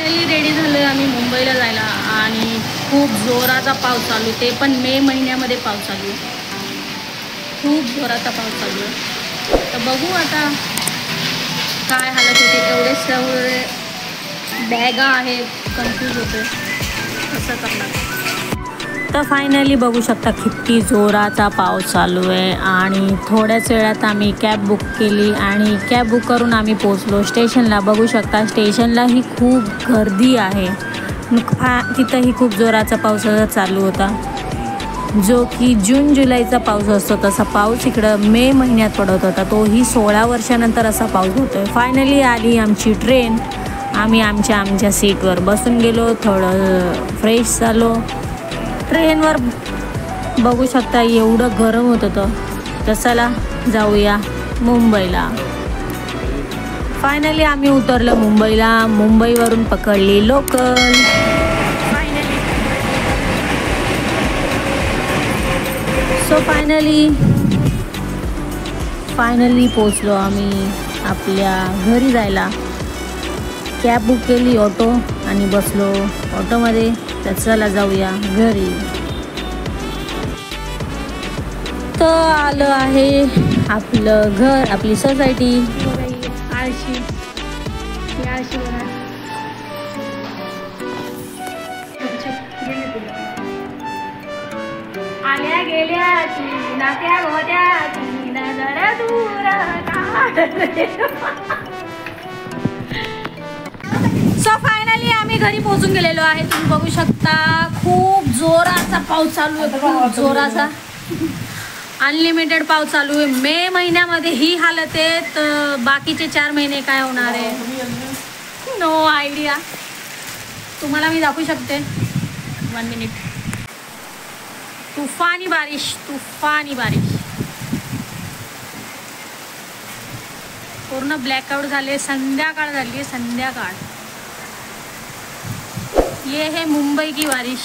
Finally ready झालो आहे आम्ही मुंबईला जायला आणि खूप जोराचा पाऊस चालू, ते पण मे महिन्यामध्ये पाऊस चालू, खूप जोराचा पाऊस चालू आहे. तर बघू आता काय हालत होते. एवढे सगळे बॅगा आहेत, कन्फ्यूज होते कसं करणार. तर फायनली बघू शकता किती जोराचा पाऊस चालू आहे आणि थोड्याच वेळात आम्ही कॅब बुक केली आणि कॅब बुक करून आम्ही पोचलो स्टेशनला. बघू शकता स्टेशनलाही खूप गर्दी आहे. तिथंही खूप जोराचा पाऊस चालू होता, जो की जून जुलैचा पाऊस असतो तसा पाऊस इकडं मे महिन्यात पडत होता. तोही 16 वर्षानंतर असा पाऊस होतो आहे. फायनली आली आमची ट्रेन. आम्ही आमच्या सीटवर बसून गेलो, थोडं फ्रेश झालो. ट्रेनवर बघू शकता एवढं गरम होत होतं. तर चला जाऊया मुंबईला. फायनली आम्ही उतरलो मुंबईला. मुंबईवरून पकडली लोकल. सो फायनली पोचलो आम्ही आपल्या घरी जायला. कॅब बुक केली ऑटो आणि बसलो ऑटोमध्ये. तर चला जाऊया घरी. तर आलं आहे आपलं घर, आपली सोसायटी. आळशी आल्या गेल्या नात्या होत्या जरा दूर. सो फायनली आम्ही घरी पोहोचून गेलेलो आहे. तुम्ही बघू शकता खूप जोराचा पाऊस चालू आहे, खूप जोराचा अनलिमिटेड पाऊस चालू आहे. मे महिन्यामध्ये ही हालत आहे, तर बाकीचे 4 महिने काय होणार आहे नो आयडिया. तुम्हाला मी दाखवू शकते 1 मिनिट. तूफानी बारिश पूर्ण ब्लॅकआउट झाले. संध्याकाळ झाली आहे, संध्याकाळ. ये है मुंबई की बारिश.